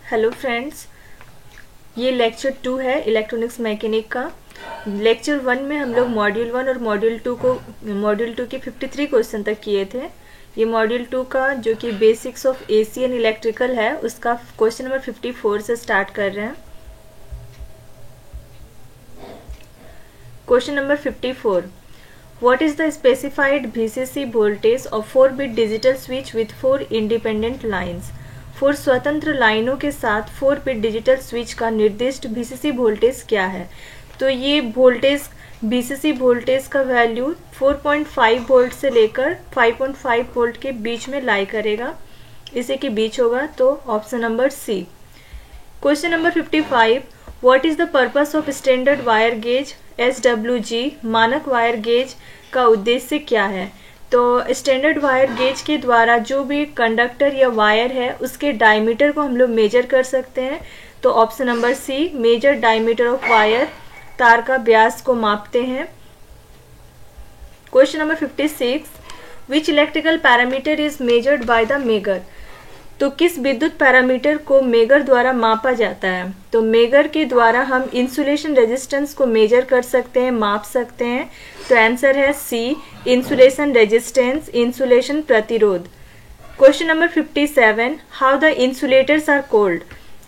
Hello friends, ये lecture 2 है electronics mechanic का। लेक्चर 1 में हम लोग मॉड्यूल 1 और मॉड्यूल 2 के 53 क्वेश्चन तक किए थे। ये मॉड्यूल 2 का जो कि basics of AC and electrical है, उसका क्वेश्चन नंबर 54 से स्टार्ट कर रहे हैं। Question number 54, What is the specified VCC voltage of 4-bit digital switch with 4 independent lines? 4 स्वतंत्र लाइनों के साथ 4-bit डिजिटल स्विच का निर्दिष्ट VCC वोल्टेज क्या है? तो ये वोल्टेज VCC वोल्टेज का वैल्यू 4.5 वोल्ट से लेकर 5.5 वोल्ट के बीच में लाई करेगा। इसे के बीच होगा तो option number C. Question number 55, What is the purpose of standard wire gauge SWG? मानक वायर गेज का उद्देश्य क्या है? तो स्टैंडर्ड वायर गेज के द्वारा जो भी कंडक्टर या वायर है उसके डायमीटर को हम लोग मेजर कर सकते हैं। तो option number C, measure diameter of wire, तार का व्यास को मापते हैं। Question number 56, which electrical parameter is measured by the megger? तो किस विद्युत पैरामीटर को मेगर द्वारा मापा जाता है? तो मेगर के द्वारा हम इंसुलेशन रेजिस्टेंस को मेजर कर सकते हैं, माप सकते हैं। तो आंसर है सी, इंसुलेशन रेजिस्टेंस, इंसुलेशन प्रतिरोध। Question number 57, how the insulators are called?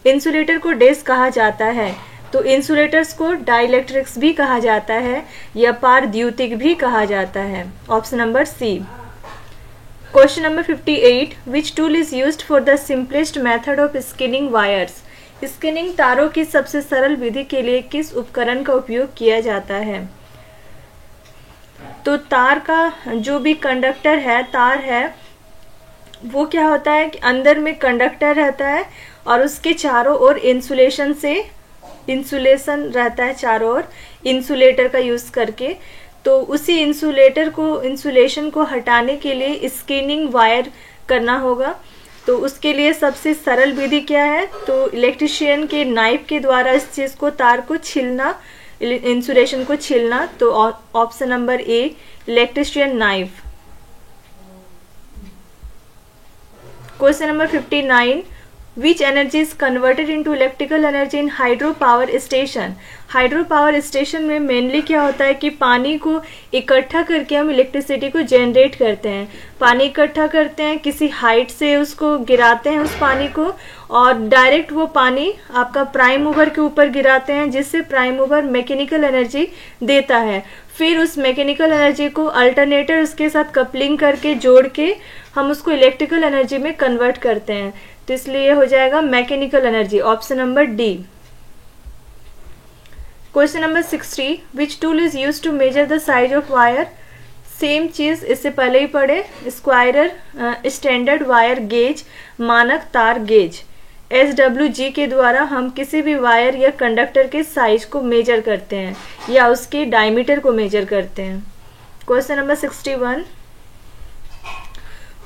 Insulator को डैश कहा जाता है? तो इंसुलेटर्स को डाइलेक्ट्रिक्स भी कहा जाता है या पारद्युतिक भी कहा जाता है। Option number C. Question number 58, which tool is used for the simplest method of skinning wires? Skinning तारों की सबसे सरल विधि के लिए किस उपकरण का उपयोग किया जाता है? तो तार का जो भी कंडक्टर है, तार है, वो क्या होता है कि अंदर में कंडक्टर रहता है और उसके चारों ओर इंसुलेशन रहता है, चारों ओर इंसुलेटर का यूज करके। तो उसी इंसुलेशन को हटाने के लिए स्किनिंग वायर करना होगा। तो उसके लिए सबसे सरल विधि क्या है? तो इलेक्ट्रिशियन के नाइफ के द्वारा इस चीज को, तार को छीलना, इंसुलेशन को छीलना। तो option number A, electrician knife. Question number 59, Which energy is converted into electrical energy in hydro power station? Hydro power station में मेनली क्या होता है कि पानी को इकट्ठा करके हम इलेक्ट्रिसिटी को जनरेट करते हैं। पानी इकट्ठा करते हैं, किसी हाइट से उसको गिराते हैं, उस पानी को, और डायरेक्ट वो पानी आपका प्राइम मूवर के ऊपर गिराते हैं, जिससे प्राइम मूवर मैकेनिकल एनर्जी देता है। फिर उस मैकेनिकल एनर्जी को अल्टरनेटर उसके साथ कपलिंग करके जोड़ के हम उसको इलेक्ट्रिकल एनर्जी में कन्वर्ट करते हैं। तो इसलिए हो जाएगा mechanical energy, option number D. Question number 60, which tool is use to measure the size of wire? Same चीज इससे पहले ही पढ़े, स्क्वायरर, स्टैंडर्ड वायर गेज, मानक तार गेज। SWG के द्वारा हम किसी भी वायर या कंडक्टर के साइज को मेजर करते हैं या उसके डायमीटर को मेजर करते हैं। Question number 61,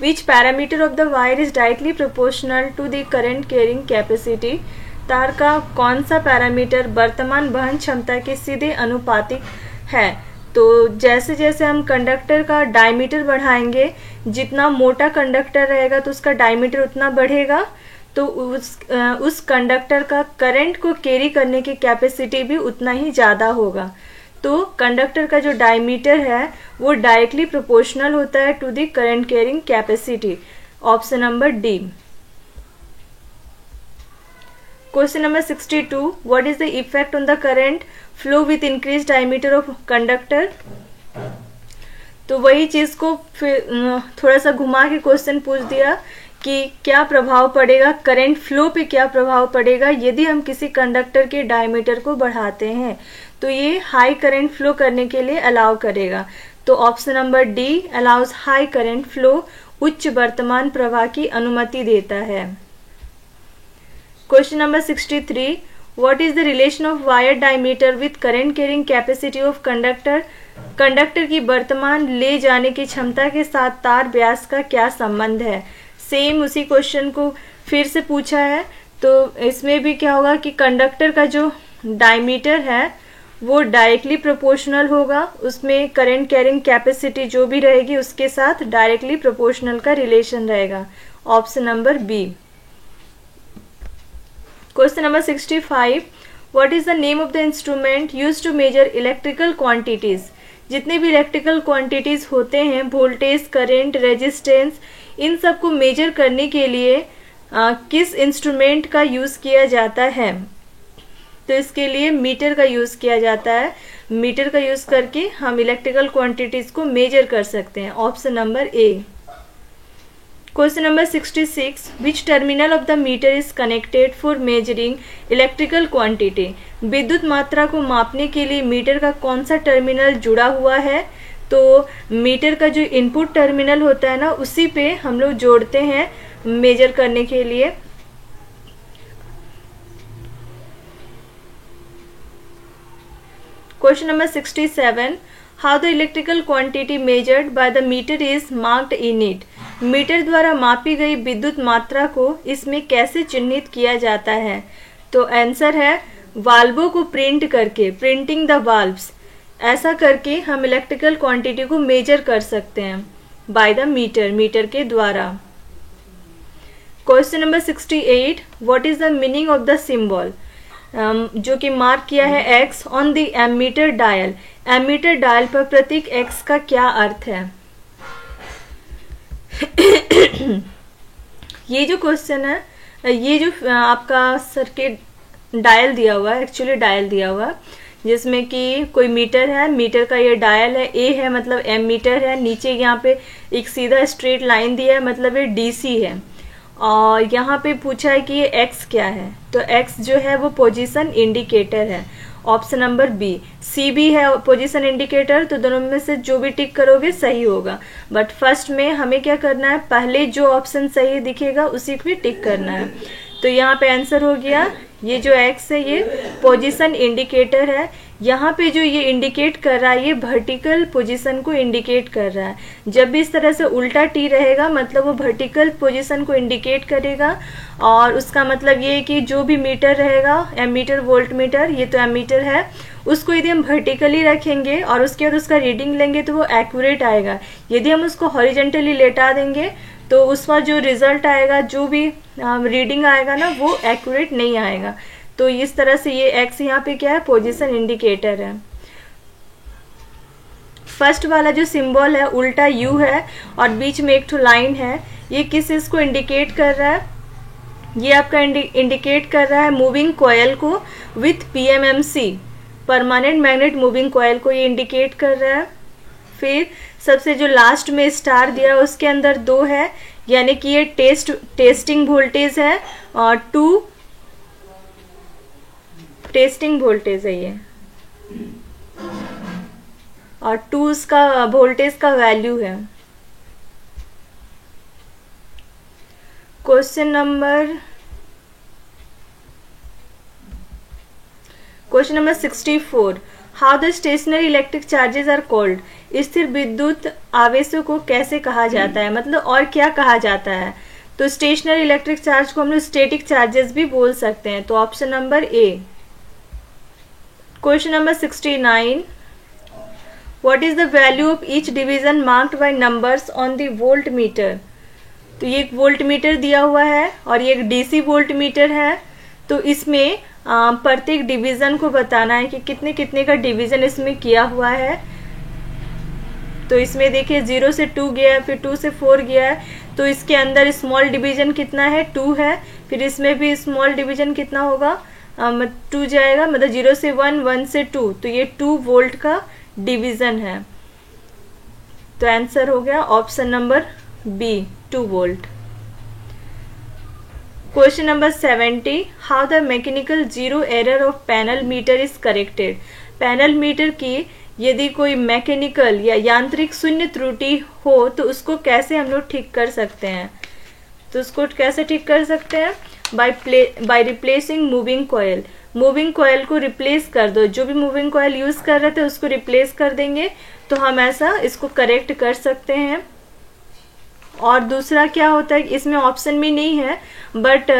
Which parameter of the wire is directly proportional to the current carrying capacity? तार का कौन सा पैरामीटर वर्तमान वहन क्षमता के सीधे अनुपातिक है? तो जैसे जैसे हम कंडक्टर का डायमीटर बढ़ाएंगे, जितना मोटा कंडक्टर रहेगा तो उसका डायमीटर उतना बढ़ेगा, तो उस कंडक्टर का करंट को कैरी करने की कैपेसिटी भी उतना ही ज़्यादा होगा। तो कंडक्टर का जो डायमीटर है वो डायरेक्टली प्रोपोर्शनल होता है to the current carrying capacity. Option number D. Question number 62, what is the effect on the current flow with increase diameter of conductor? तो वही चीज को फिर थोड़ा सा घुमा के क्वेश्चन पूछ दिया कि क्या प्रभाव पड़ेगा, करंट फ्लो पे क्या प्रभाव पड़ेगा यदि हम किसी कंडक्टर के डायमीटर को बढ़ाते हैं? तो ये हाई करंट फ्लो करने के लिए अलाउ करेगा। तो option number D, allows high current flow, उच्च वर्तमान प्रवाह की अनुमति देता है। Question number 63, what is the relation of wire diameter with current carrying capacity of conductor? Conductor की वर्तमान ले जाने की क्षमता के साथ तार व्यास का क्या संबंध है? सेम उसी क्वेश्चन को फिर से पूछा है। तो इसमें भी क्या होगा कि कंडक्टर का जो डायमीटर है वो डायरेक्टली प्रोपोर्शनल होगा, उसमें करंट कैरिंग कैपेसिटी जो भी रहेगी उसके साथ डायरेक्टली प्रोपोर्शनल का रिलेशन रहेगा। Option number B. Question number 65, what is the name of the instrument used to measure electrical quantities. जितने भी इलेक्ट्रिकल क्वांटिटीज होते हैं, वोल्टेज, करंट, रेजिस्टेंस, इन सब को मेजर करने के लिए किस इंस्ट्रूमेंट का यूज किया जाता है। तो इसके लिए मीटर का यूज किया जाता है। मीटर का यूज करके हम इलेक्ट्रिकल क्वांटिटीज को मेजर कर सकते हैं। Option number A. Question number 66, which terminal of the meter is connected for measuring electrical quantity. विद्युत मात्रा को मापने के लिए मीटर का कौन सा टर्मिनल जुड़ा हुआ है। तो मीटर का जो इनपुट टर्मिनल होता है ना, उसी पे हम लोग जोड़ते हैं मेजर करने के लिए। Question number 67, how the electrical quantity measured by the meter is marked in it. Meter द्वारा मापी गई विद्युत मात्रा को इसमें कैसे चिन्हित किया जाता है। तो आंसर है वाल्वों को प्रिंट करके, प्रिंटिंग द वाल्व्स। ऐसा करके हम इलेक्ट्रिकल क्वांटिटी को मेजर कर सकते हैं बाय द मीटर, मीटर के द्वारा। Question number 68, what is the meaning of the symbol. जो कि मार्क किया है X on the ammeter dial. Ammeter dial पर प्रतीक एक्स का क्या अर्थ है। ये जो क्वेश्चन है, ये जो आपका सर्किट डायल दिया हुआ है, एक्चुअली डायल दिया हुआ है, जिसमें कि कोई मीटर है, मीटर का ये डायल है, ए है मतलब एमीटर है, नीचे यहाँ पे एक सीधा स्ट्रेट लाइन दिया है मतलब ये डीसी है, और यहाँ पे पूछा है कि ये एक्स क्या है। तो एक्स जो है वो पोजीशन इंडिकेटर है। Option number B. सी भी है पोजीशन इंडिकेटर, तो दोनों में से जो भी टिक करोगे सही होगा। बट फर्स्ट में हमें क्या करना है, पहले जो ऑप्शन सही दिखेगा उसी को भी टिक करना है। तो यहाँ पे आंसर हो गया, ये जो एक्स है ये पोजीशन इंडिकेटर है। यहाँ पे जो ये इंडिकेट कर रहा है, ये वर्टिकल पोजीशन को इंडिकेट कर रहा है। जब भी इस तरह से उल्टा टी रहेगा मतलब वो वर्टिकल पोजीशन को इंडिकेट करेगा, और उसका मतलब ये है कि जो भी मीटर रहेगा, एमीटर, वोल्ट मीटर, ये तो एमीटर है, उसको यदि हम वर्टिकली रखेंगे और उसके बाद उसका रीडिंग लेंगे तो वो एक्यूरेट आएगा। यदि हम उसको हॉरिजेंटली लेटा देंगे तो उसका जो रिजल्ट आएगा, जो भी रीडिंग आएगा ना, वो एक्यूरेट नहीं आएगा। तो इस तरह से ये एक्स यहाँ पे क्या है, पोजीशन इंडिकेटर है। फर्स्ट वाला जो सिंबल है उल्टा यू है और बीच में एक ठो लाइन है, ये किस चीज को इंडिकेट कर रहा है। ये आपका इंडिकेट कर रहा है मूविंग कॉयल को with PMMC, permanent magnet moving coil को ये इंडिकेट कर रहा है। फिर सबसे जो लास्ट में स्टार दिया उसके अंदर 2 है, यानी कि ये टेस्टिंग वोल्टेज है, और 2 टेस्टिंग वोल्टेज है ये, और 2 उसका वोल्टेज का वैल्यू है। Question number 64, how the stationary electric charges are called. स्थिर विद्युत आवेशों को कैसे कहा जाता है, मतलब और क्या कहा जाता है। तो स्टेशनरी इलेक्ट्रिक चार्ज को हम लोग स्टैटिक चार्जेस भी बोल सकते हैं। तो option number A. Question number 69, what is the value of each division marked by numbers on the volt meter. तो ये एक वोल्ट मीटर दिया हुआ है और ये एक डीसी वोल्ट मीटर है। तो इसमें प्रत्येक डिवीजन को बताना है कि कितने कितने का डिवीजन इसमें किया हुआ है। तो इसमें देखिए 0 से 2 गया है, फिर 2 से 4 गया है, तो इसके अंदर स्मॉल डिवीजन कितना है, 2 है। फिर इसमें भी स्मॉल डिवीजन कितना होगा, 2 जाएगा, मतलब 0 से 1, 1 से 2, तो ये 2 वोल्ट का डिवीजन है। तो आंसर हो गया option number B, 2 volt. Question number 70, how the mechanical zero error of panel meter is corrected. Panel meter की यदि कोई मैकेनिकल या यांत्रिक शून्य त्रुटि हो तो उसको कैसे हम लोग ठीक कर सकते हैं। तो उसको कैसे ठीक कर सकते हैं, by replacing moving coil. Moving coil को रिप्लेस कर दो, जो भी मूविंग कॉयल यूज कर रहे थे उसको रिप्लेस कर देंगे तो हम ऐसा इसको करेक्ट कर सकते हैं। और दूसरा क्या होता है, इसमें ऑप्शन भी नहीं है, बट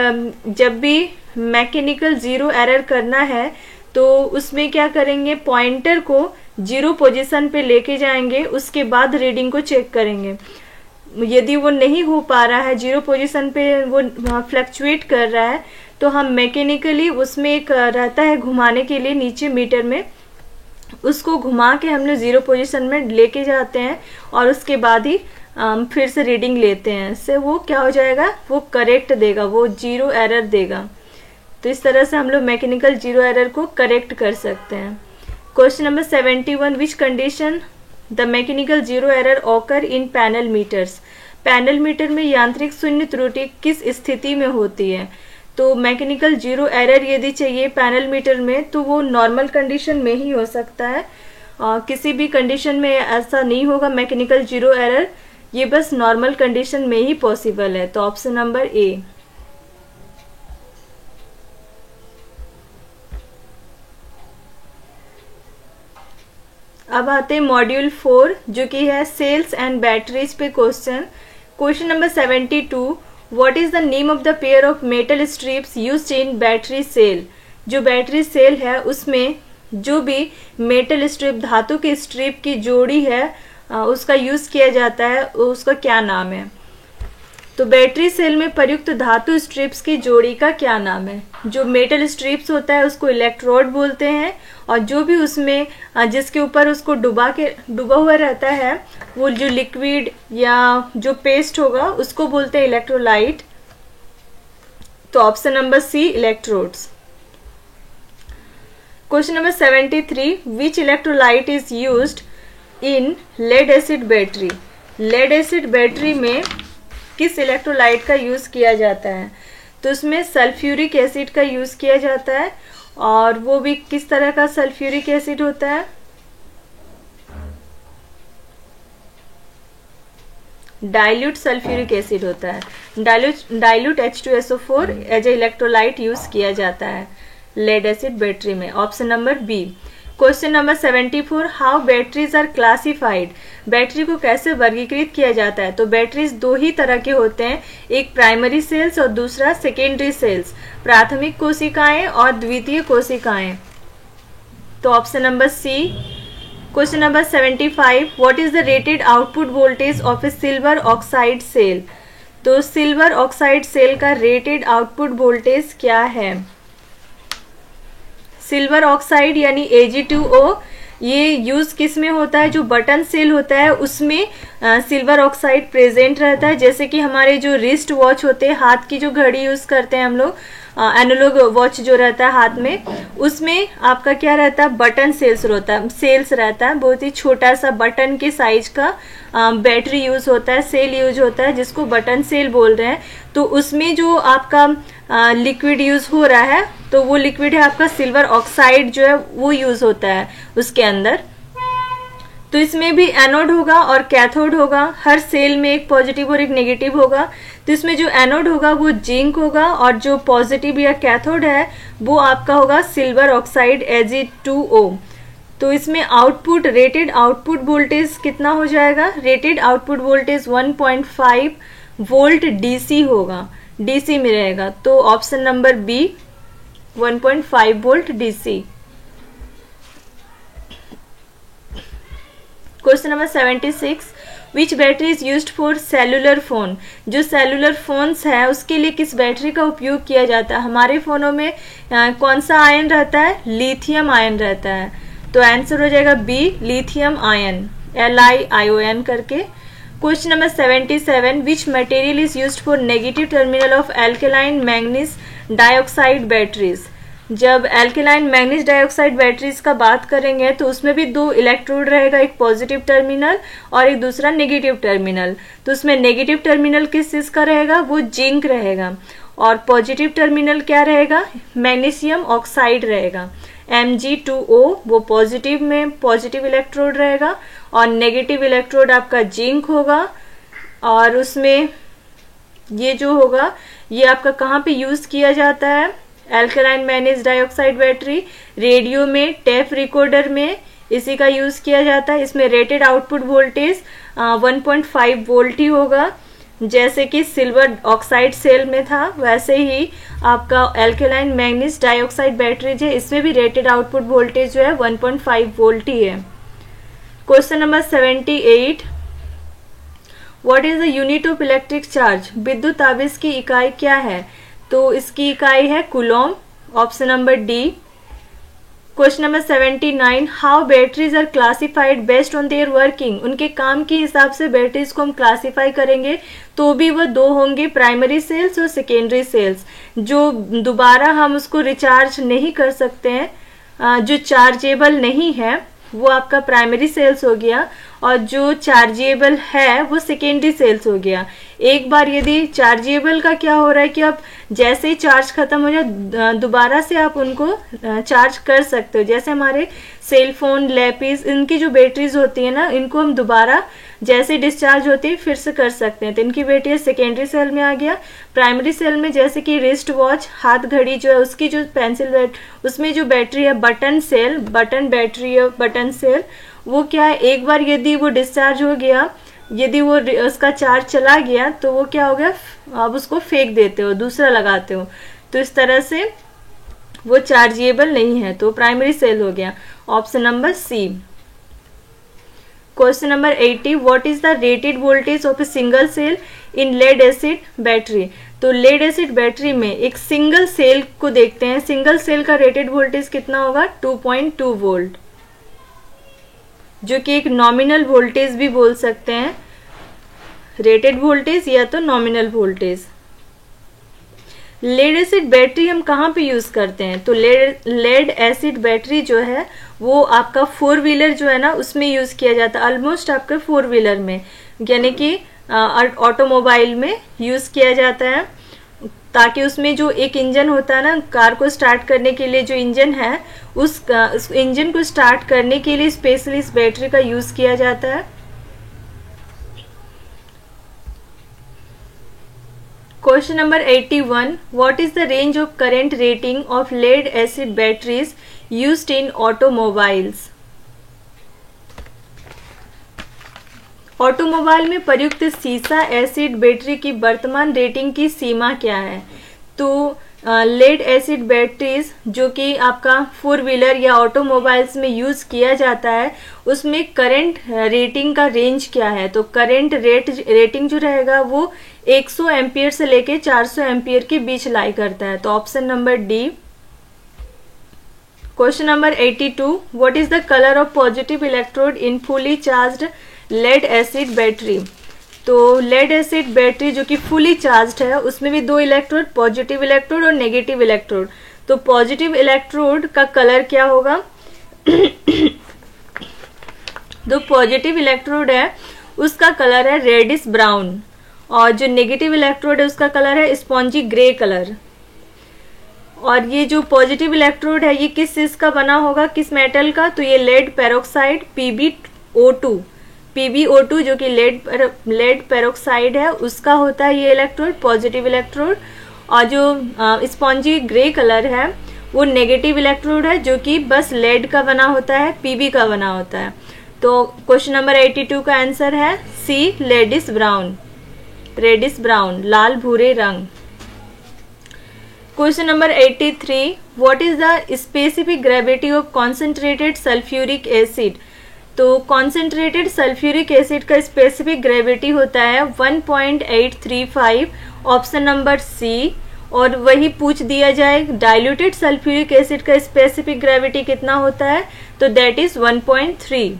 जब भी मैकेनिकल जीरो एरर करना है तो उसमें क्या करेंगे, पॉइंटर को 0 पोजीशन पे लेके जाएंगे, उसके बाद रीडिंग को चेक करेंगे। यदि वो नहीं हो पा रहा है, 0 पोजीशन पे वो फ्लक्चुएट कर रहा है, तो हम मैकेनिकली उसमें एक रहता है घुमाने के लिए नीचे मीटर में, उसको घुमा के हम लोग 0 पोजीशन में लेके जाते हैं और उसके बाद ही फिर से रीडिंग लेते हैं। इससे वो क्या हो जाएगा, वो करेक्ट देगा, वो 0 एरर देगा। तो इस तरह से हम लोग मैकेनिकल 0 एरर को करेक्ट कर सकते हैं। Question number 71, which condition the mechanical 0 error occur in panel meters. Panel meter में यांत्रिक शून्य त्रुटि किस स्थिति में होती है। तो मैकेनिकल 0 एरर यदि चाहिए पैनल मीटर में तो वो नॉर्मल कंडीशन में ही हो सकता है, किसी भी कंडीशन में ऐसा नहीं होगा मैकेनिकल 0 एरर, ये बस नॉर्मल कंडीशन में ही पॉसिबल है। तो ऑप्शन नंबर ए। अब आते हैं मॉड्यूल 4 जो कि है सेल्स एंड बैटरीज पे question. Question number 72, what is the name of the pair of metal strips used in battery cell. जो बैटरी सेल है उसमें जो भी मेटल स्ट्रिप, धातु की स्ट्रिप की जोड़ी है उसका यूज किया जाता है, उसका क्या नाम है। तो बैटरी सेल में प्रयुक्त धातु स्ट्रिप्स की जोड़ी का क्या नाम है। जो मेटल स्ट्रिप्स होता है उसको इलेक्ट्रोड बोलते हैं, और जो भी उसमें जिसके ऊपर उसको डूबा हुआ रहता है वो जो लिक्विड या जो पेस्ट होगा उसको बोलते हैं इलेक्ट्रोलाइट। तो option number C, electrodes. Question number 73, which electrolyte is used in lead acid battery. Lead acid battery में किस इलेक्ट्रोलाइट का यूज किया जाता है। तो उसमें सल्फ्यूरिक एसिड का यूज किया जाता है, और वो भी किस तरह का सल्फ्यूरिक एसिड होता है, डाइल्यूट सल्फ्यूरिक एसिड होता है। Dilute H2SO4 as a electrolyte use किया जाता है लेड एसिड बैटरी में। Option number B. Question number 74, how batteries are classified. Battery को कैसे वर्गीकृत किया जाता है। तो बैटरीज दो ही तरह के होते हैं, एक प्राइमरी सेल्स और दूसरा सेकेंडरी सेल्स, प्राथमिक कोशिकाएं और द्वितीय कोशिकाएं। तो option number C. Question number 75, what is the rated output voltage of a silver oxide cell. तो सिल्वर ऑक्साइड सेल का रेटेड आउटपुट वोल्टेज क्या है। सिल्वर ऑक्साइड यानी Ag2O, ये यूज किस में होता है, जो बटन सेल होता है उसमें सिल्वर ऑक्साइड प्रेजेंट रहता है। जैसे कि हमारे जो रिस्ट वॉच होते हैं, हाथ की जो घड़ी यूज करते हैं हम लोग, एनालॉग वॉच जो रहता है हाथ में, उसमें आपका क्या रहता है, बटन सेल्स रहता है। बहुत ही छोटा सा बटन के साइज का बैटरी यूज होता है, सेल यूज होता है, जिसको बटन सेल बोल रहे हैं। तो उसमें जो आपका लिक्विड यूज हो रहा है, तो वो लिक्विड है आपका सिल्वर ऑक्साइड जो है वो यूज होता है उसके अंदर। तो इसमें भी एनोड होगा और कैथोड होगा, हर सेल में एक पॉजिटिव और एक नेगेटिव होगा। तो इसमें जो एनोड होगा वो जिंक होगा, और जो पॉजिटिव या कैथोड है वो आपका होगा सिल्वर ऑक्साइड Ag2O। तो इसमें आउटपुट, रेटेड आउटपुट वोल्टेज कितना हो जाएगा, rated output voltage 1.5 volt DC होगा, DC में रहेगा। तो option number B, 1.5 volt DC। Question number 76, which battery is used for cellular phone. जो सेलुलर फोन्स है उसके लिए किस बैटरी का उपयोग किया जाता है। हमारे फोनों में कौन सा आयन रहता है, लिथियम आयन रहता है। तो आंसर हो जाएगा बी, लिथियम आयन, LiION करके। Question number 77, which material is used for negative terminal of alkaline manganese dioxide batteries. जब एल्केलाइन मैंगनीज डाइऑक्साइड बैटरीज का बात करेंगे तो उसमें भी दो इलेक्ट्रोड रहेगा, एक पॉजिटिव टर्मिनल और एक दूसरा नेगेटिव टर्मिनल। तो उसमें नेगेटिव टर्मिनल किस चीज का रहेगा, वो जिंक रहेगा, और पॉजिटिव टर्मिनल क्या रहेगा, मैग्नीशियम ऑक्साइड रहेगा, Mg2O। वो पॉजिटिव में पॉजिटिव इलेक्ट्रोड रहेगा, और नेगेटिव इलेक्ट्रोड आपका जिंक होगा। और उसमें ये जो होगा ये आपका कहाँ पे यूज किया जाता है, alkaline manganese dioxide battery, radio में, टेप रिकॉर्डर में इसी का यूज किया जाता है। इसमें रेटेड आउटपुट वोल्टेज 1.5 वोल्ट ही होगा, जैसे कि सिल्वर ऑक्साइड सेल में था वैसे ही आपका एल्केलाइन मैंगनीज डाइऑक्साइड बैटरी है, इसमें भी रेटेड आउटपुट वोल्टेज जो है 1.5 वोल्ट ही है। Question number 78, what is the unit of electric charge. विद्युत आवेश की इकाई क्या है। तो इसकी इकाई है coulomb, option number D. Question number 79, how batteries are classified based on their working. उनके काम के हिसाब से बैटरीज को हम क्लासिफाई करेंगे तो भी वह दो होंगे, प्राइमरी सेल्स और सेकेंडरी सेल्स। जो दोबारा हम उसको रिचार्ज नहीं कर सकते हैं, जो चार्जेबल नहीं है, वो आपका प्राइमरी सेल्स हो गया, और जो चार्जेबल है वो सेकेंडरी सेल्स हो गया। एक बार यदि चार्जेबल का क्या हो रहा है कि आप जैसे ही चार्ज खत्म हो जाए दोबारा से आप उनको चार्ज कर सकते हो। जैसे हमारे सेल फोन, लैपीज, इनकी जो बैटरीज होती है ना, इनको हम दोबारा जैसे डिस्चार्ज होती है फिर से कर सकते हैं, तो इनकी बैटरी सेकेंडरी सेल में आ गया। प्राइमरी सेल में जैसे कि रिस्ट वॉच, हाथ घड़ी जो है उसकी जो पेंसिल उसमें जो बैटरी है, बटन सेल, बटन बैटरी है, बटन सेल, वो क्या है, एक बार यदि वो डिस्चार्ज हो गया, यदि वो उसका चार्ज चला गया तो वो क्या हो गया, आप उसको फेंक देते हो, दूसरा लगाते हो, तो इस तरह से वो चार्जेबल नहीं है, तो प्राइमरी सेल हो गया, option number C. Question number 80, what is the rated voltage of a single cell in lead acid battery. तो लेड एसिड बैटरी में एक सिंगल सेल को देखते हैं, सिंगल सेल का रेटेड वोल्टेज कितना होगा, 2.2 वोल्ट, जो कि एक नॉमिनल वोल्टेज भी बोल सकते हैं, रेटेड वोल्टेज या तो nominal voltage. Lead acid battery हम कहाँ पे यूज करते हैं, तो लेड एसिड बैटरी जो है वो आपका 4 व्हीलर जो है ना उसमें यूज किया जाता है, ऑलमोस्ट आपका 4 व्हीलर में, यानी कि ऑटोमोबाइल में यूज किया जाता है, ताकि उसमें जो एक इंजन होता है ना, कार को स्टार्ट करने के लिए जो इंजन है, उस इंजन को स्टार्ट करने के लिए स्पेशली इस बैटरी का यूज किया जाता है। Question number 81, what is the range of current rating of lead acid batteries used in automobiles. Automobile में प्रयुक्त सीसा एसिड बैटरी की वर्तमान रेटिंग की सीमा क्या है। तो लेड एसिड बैटरीज जो कि आपका 4 व्हीलर या ऑटोमोबाइल्स में यूज किया जाता है, उसमें करंट रेटिंग का रेंज क्या है, तो करंट रेटिंग जो रहेगा वो 100 एम्पियर से लेके 400 एम्पियर के बीच लाई करता है, तो option number D. Question number 82, what is the colour of positive electrode in fully charged lead acid battery. तो लेड एसिड बैटरी जो कि फुली चार्ज्ड है, उसमें भी 2 इलेक्ट्रोड, पॉजिटिव इलेक्ट्रोड और नेगेटिव इलेक्ट्रोड। तो पॉजिटिव इलेक्ट्रोड का कलर क्या होगा जो पॉजिटिव इलेक्ट्रोड है उसका कलर है रेडिश ब्राउन, और जो नेगेटिव इलेक्ट्रोड है उसका कलर है स्पॉन्जी ग्रे कलर। और ये जो पॉजिटिव इलेक्ट्रोड है ये किस चीज का बना होगा, किस मेटल का, तो ये लेड पेरोक्साइड PbO2 जो कि लेड पेरोक्साइड है उसका होता है ये इलेक्ट्रोड, पॉजिटिव इलेक्ट्रोड। और जो स्पॉन्जी ग्रे कलर है वो नेगेटिव इलेक्ट्रोड है, जो कि बस लेड का बना होता है, Pb का बना होता है। तो क्वेश्चन नंबर 82 का आंसर है सी, रेडिश ब्राउन, लाल भूरे रंग। Question number 83, what is the specific gravity of concentrated sulphuric acid. तो कॉन्सेंट्रेटेड सल्फ्यूरिक एसिड का स्पेसिफिक ग्रेविटी होता है 1.835, ऑप्शन नंबर सी। और वही पूछ दिया जाए डाइल्यूटेड सल्फ्यूरिक एसिड का स्पेसिफिक ग्रेविटी कितना होता है, तो that is 1.3।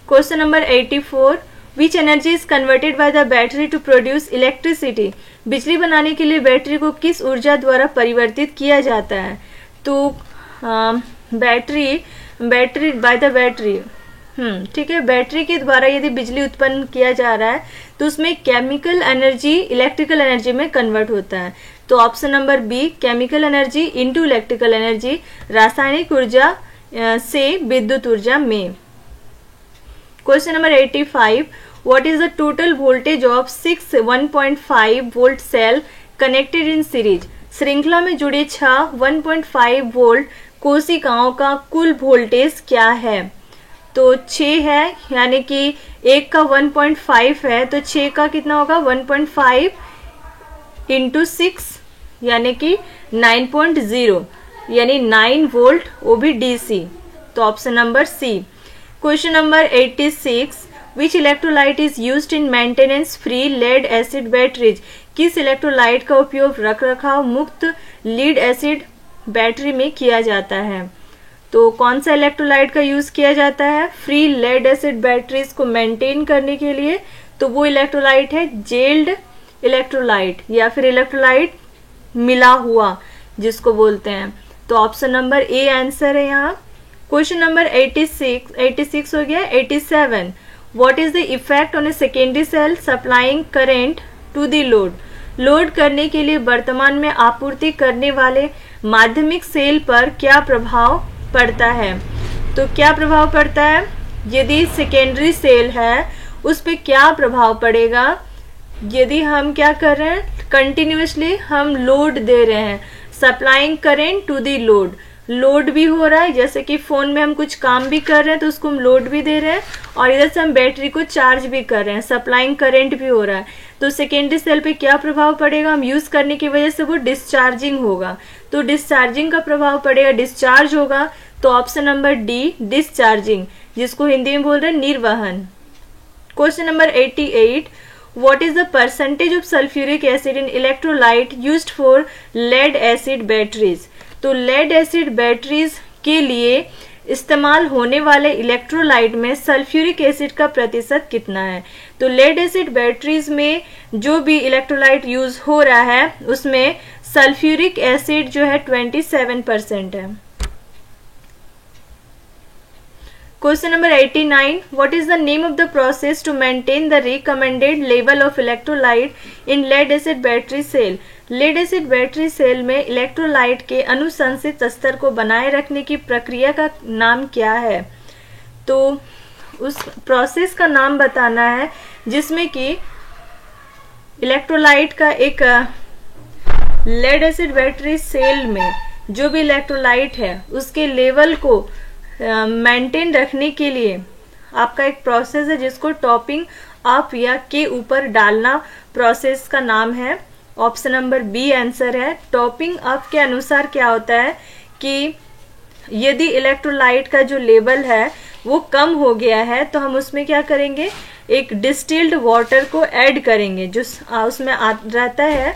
Question number 84, which energy is converted by the battery to produce electricity. बिजली बनाने के लिए बैटरी को किस ऊर्जा द्वारा परिवर्तित किया जाता है। तो बैटरी बाय द बैटरी, ठीक है, बैटरी के द्वारा यदि बिजली उत्पन्न किया जा रहा है तो उसमें केमिकल एनर्जी इलेक्ट्रिकल एनर्जी में कन्वर्ट होता है। तो option number B, chemical energy into electrical energy, रासायनिक ऊर्जा से विद्युत ऊर्जा में। Question number 85, what is the total voltage of 6 1.5 volt cell connected in series. श्रृंखला में जुड़े 6 1.5 वोल्ट कोशिकाओं का कुल वोल्टेज क्या है। तो 6 है, यानी कि एक का 1.5 है, तो 6 का कितना होगा 1.5 इंटू 6 यानी कि 9.0, यानी 9 वोल्ट, वो भी डीसी। तो option number C. Question number 86, which electrolyte is used in maintenance free lead acid batteries. किस इलेक्ट्रोलाइट का उपयोग रखरखाव मुक्त लीड एसिड बैटरी में किया जाता है? तो कौन सा इलेक्ट्रोलाइट का यूज किया जाता है फ्री लेड एसिड बैटरीज को मेंटेन करने के लिए? तो वो इलेक्ट्रोलाइट है जेल्ड इलेक्ट्रोलाइट या फिर इलेक्ट्रोलाइट मिला हुआ जिसको बोलते हैं। तो ऑप्शन नंबर ए आंसर है यहाँ। क्वेश्चन नंबर 86 हो गया। 87 what is the effect on a secondary cell supplying current to the load? Load करने के लिए वर्तमान में आपूर्ति करने वाले माध्यमिक सेल पर क्या प्रभाव पड़ता है? तो क्या प्रभाव पड़ता है? यदि सेकेंडरी सेल है उस पर क्या प्रभाव पड़ेगा? यदि हम क्या कर रहे हैं, कंटिन्यूसली हम लोड दे रहे हैं, supplying current to the load, load भी हो रहा है, जैसे कि फोन में हम कुछ काम भी कर रहे हैं तो उसको हम लोड भी दे रहे हैं और इधर से हम बैटरी को चार्ज भी कर रहे हैं, सप्लाइंग करंट भी हो रहा है। तो सेकेंडरी सेल पे क्या प्रभाव पड़ेगा? हम यूज करने की वजह से वो डिस्चार्जिंग होगा, तो डिस्चार्जिंग का प्रभाव पड़ेगा, डिस्चार्ज होगा। तो ऑप्शन नंबर डी डिस्चार्जिंग, जिसको हिंदी में बोल रहे हैं निर्वहन। Question number 88 What is the percentage of sulfuric acid in electrolyte used for lead acid batteries? तो lead acid batteries के लिए इस्तेमाल होने वाले इलेक्ट्रोलाइट में सल्फ्यूरिक एसिड का प्रतिशत कितना है? तो लेड एसिड बैटरीज में जो भी इलेक्ट्रोलाइट यूज हो रहा है उसमें सल्फ्यूरिक एसिड जो है 27% है। Question number 89 What is the name of the process to maintain the recommended level of electrolyte in lead acid battery cell? Lead acid battery cell में इलेक्ट्रोलाइट के अनुशंसित स्तर को बनाए रखने की प्रक्रिया का नाम क्या है? तो उस प्रोसेस का नाम बताना है जिसमें कि इलेक्ट्रोलाइट का एक लेड एसिड बैटरी सेल में जो भी इलेक्ट्रोलाइट है उसके लेवल को मेंटेन रखने के लिए आपका एक प्रोसेस है जिसको टॉपिंग अप या के ऊपर डालना प्रोसेस का नाम है। ऑप्शन नंबर बी आंसर है। टॉपिंग अप के अनुसार क्या होता है कि यदि इलेक्ट्रोलाइट का जो लेवल है वो कम हो गया है तो हम उसमें क्या करेंगे, एक डिस्टिल्ड वाटर को ऐड करेंगे जो उसमें रहता है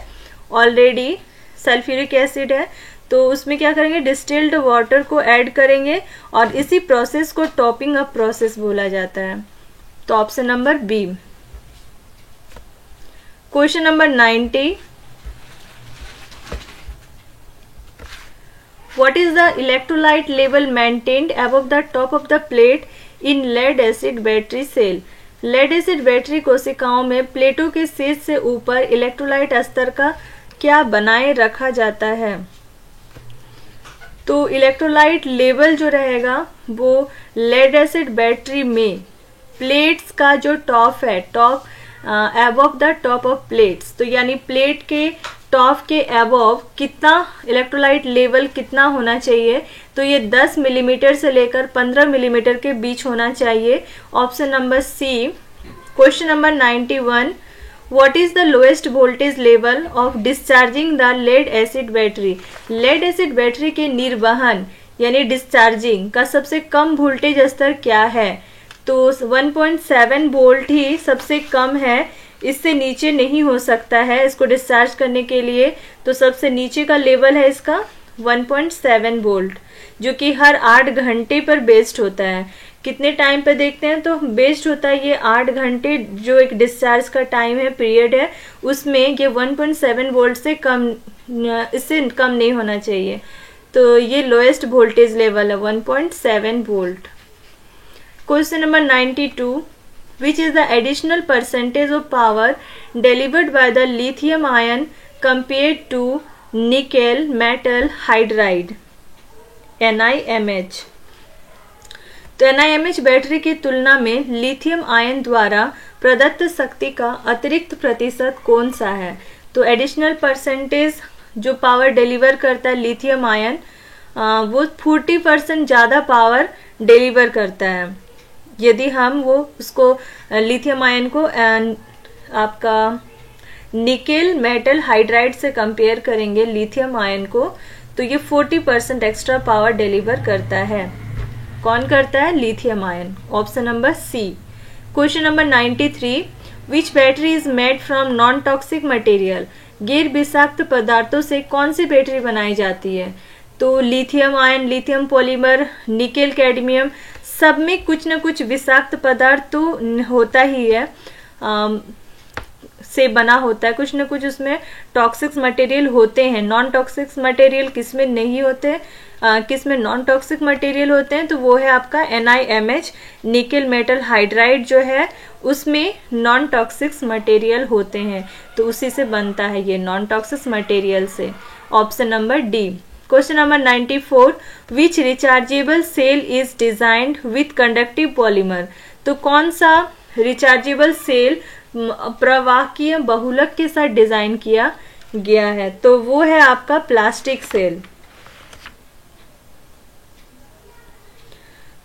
ऑलरेडी सल्फ्यूरिक एसिड है, तो उसमें क्या करेंगे, डिस्टिल्ड वाटर को ऐड करेंगे और इसी प्रोसेस को टॉपिंग अप प्रोसेस बोला जाता है। तो option number B. Question number 90 What is the electrolyte level maintained above the top of the plate in lead acid battery cell? Lead acid battery कोशिकाओं में प्लेटों के शीर्ष से ऊपर इलेक्ट्रोलाइट स्तर का क्या बनाए रखा जाता है? तो इलेक्ट्रोलाइट लेवल जो रहेगा वो लेड एसिड बैटरी में प्लेट्स का जो टॉप है, top above the top of plates, तो यानी प्लेट के टॉप के अबव कितना इलेक्ट्रोलाइट लेवल कितना होना चाहिए, तो ये 10 मिलीमीटर से लेकर 15 मिलीमीटर के बीच होना चाहिए। Option number C. Question number 91 what is the lowest voltage level of discharging the lead acid battery? Lead acid battery के निर्वहन यानी डिस्चार्जिंग का सबसे कम वोल्टेज स्तर क्या है? तो 1.7 वोल्ट ही सबसे कम है, इससे नीचे नहीं हो सकता है इसको डिस्चार्ज करने के लिए। तो सबसे नीचे का लेवल है इसका 1.7 वोल्ट, जो कि हर 8 घंटे पर बेस्ड होता है। कितने टाइम पे देखते हैं तो बेस्ड होता है ये 8 घंटे, जो एक डिस्चार्ज का टाइम है, पीरियड है, उसमें ये 1.7 वोल्ट से कम, इससे कम नहीं होना चाहिए। तो ये लोएस्ट वोल्टेज लेवल है 1.7 volt. Question number 92 which is the additional percentage of power delivered by the lithium ion compared to nickel metal hydride NiMH? तो NiMH बैटरी की तुलना में लिथियम आयन द्वारा प्रदत्त शक्ति का अतिरिक्त प्रतिशत कौन सा है? तो एडिशनल परसेंटेज जो पावर डिलीवर करता है लिथियम आयन वो 40% ज़्यादा पावर डिलीवर करता है। यदि हम वो उसको लिथियम आयन को आपका निकेल मेटल हाइड्राइड से कंपेयर करेंगे लिथियम आयन को, तो ये 40% एक्स्ट्रा पावर डिलीवर करता है। कौन करता है? Lithium ion. Option number C. Question number 93 which battery is made from non toxic material, गैर विषाक्त पदार्थों से कौन सी बैटरी बनाई जाती है? तो lithium ion, lithium polymer, nickel cadmium, सब में कुछ न कुछ विषाक्त पदार्थ तो होता ही है, से बना होता है, कुछ न कुछ उसमें टॉक्सिक मटेरियल होते हैं। नॉन टॉक्सिक मटेरियल किसमें नहीं होते, किसमें नॉन टॉक्सिक मटेरियल होते हैं? तो वो है आपका NiMH, निकेल मेटल हाइड्राइड जो है उसमें नॉन टॉक्सिक मटेरियल होते हैं, तो उसी से बनता है ये, नॉन टॉक्सिक मटेरियल से। Option number D. Question number 94, which rechargeable cell is designed with conductive polymer? तो कौन सा रिचार्जेबल सेल प्रवाहकीय बहुलक के साथ डिजाइन किया गया है? तो वो है आपका प्लास्टिक सेल।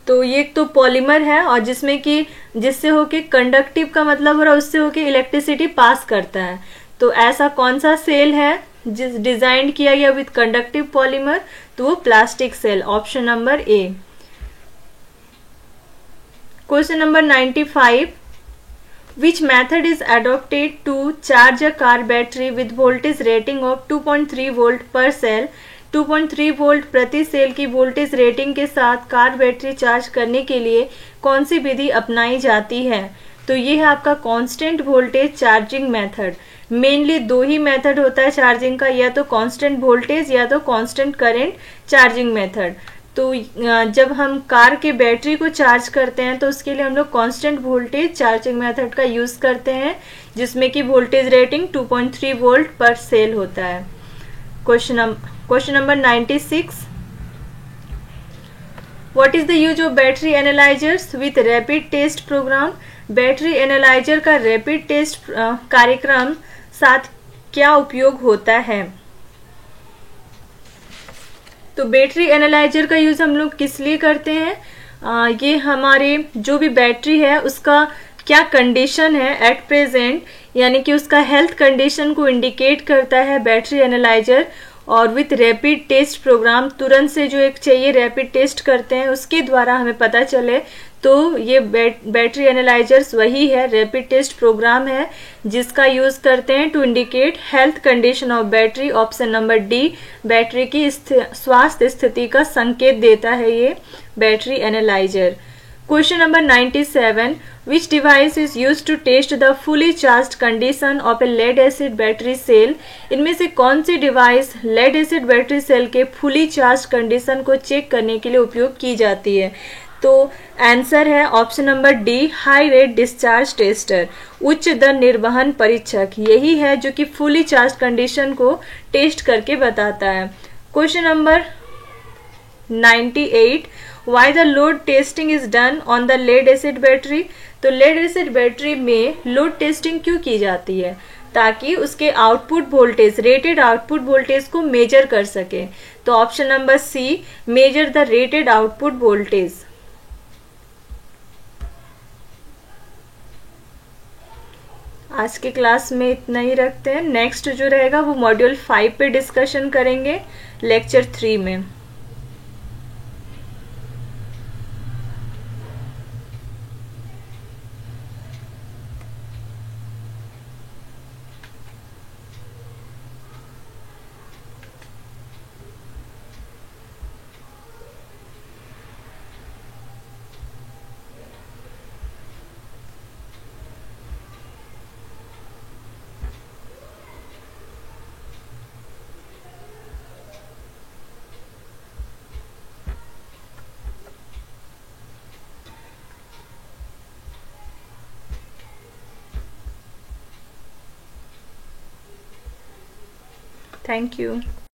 तो ये तो पॉलीमर है और जिसमें कि जिससे होके कंडक्टिव का मतलब हो रहा है उससे होके इलेक्ट्रिसिटी पास करता है। तो ऐसा कौन सा सेल है जिस डिजाइन किया गया विथ कंडक्टिव पॉलीमर? तो वो plastic cell, option number A. Question number 95, which method is adopted to charge a car battery with voltage rating of 2.3 volt per cell? 2.3 volt प्रति सेल की वोल्टेज रेटिंग के साथ car battery charge करने के लिए कौन सी विधि अपनाई जाती है? तो ये है आपका constant voltage charging method. Mainly दो ही मेथड होता है चार्जिंग का, या तो कांस्टेंट वोल्टेज या तो कांस्टेंट करंट चार्जिंग मेथड। तो जब हम कार के बैटरी को चार्ज करते हैं तो उसके लिए हम लोग कांस्टेंट वोल्टेज चार्जिंग मेथड का यूज करते हैं, जिसमें कि वोल्टेज रेटिंग 2.3 वोल्ट पर सेल होता है। Question number 96, what is the use of battery analysers with rapid test programme? Battery analyser का रैपिड टेस्ट कार्यक्रम साथ क्या उपयोग होता है? तो बैटरी एनालाइजर का यूज हम लोग किस लिए करते हैं? ये हमारे जो भी बैटरी है उसका क्या कंडीशन है एट प्रेजेंट, यानी कि उसका हेल्थ कंडीशन को इंडिकेट करता है बैटरी एनालाइजर। और विथ रैपिड टेस्ट प्रोग्राम, तुरंत से जो एक चाहिए रैपिड टेस्ट करते हैं उसके द्वारा हमें पता चले, तो ये बैटरी एनालाइजर्स वही है, रैपिड टेस्ट प्रोग्राम है जिसका यूज करते हैं to indicate health condition of battery. Option number D, battery की स्वास्थ्य स्थिति का संकेत देता है ये battery analyser. Question number 97, which device is use to test the fully charge condition of a lead acid battery cell? इनमें से कौन सी device lead acid battery cell के फुली चार्ज कंडीशन को चेक करने के लिए उपयोग की जाती है? तो आंसर है option number D, high rate discharge tester, उच्च दर निर्वहन परीक्षक। यही है जो कि फुली चार्ज कंडीशन को टेस्ट करके बताता है। Question number 98, why the load testing is done on the lead acid battery? तो लेड एसिड बैटरी में लोड टेस्टिंग क्यों की जाती है? ताकि उसके output voltage, rated output voltage को मेजर कर सके। तो option number C, measure the rated output voltage. आज के क्लास में इतना ही रखते हैं। नेक्स्ट जो रहेगा वो मॉड्यूल 5 पे डिस्कशन करेंगे लेक्चर 3 में। Thank you.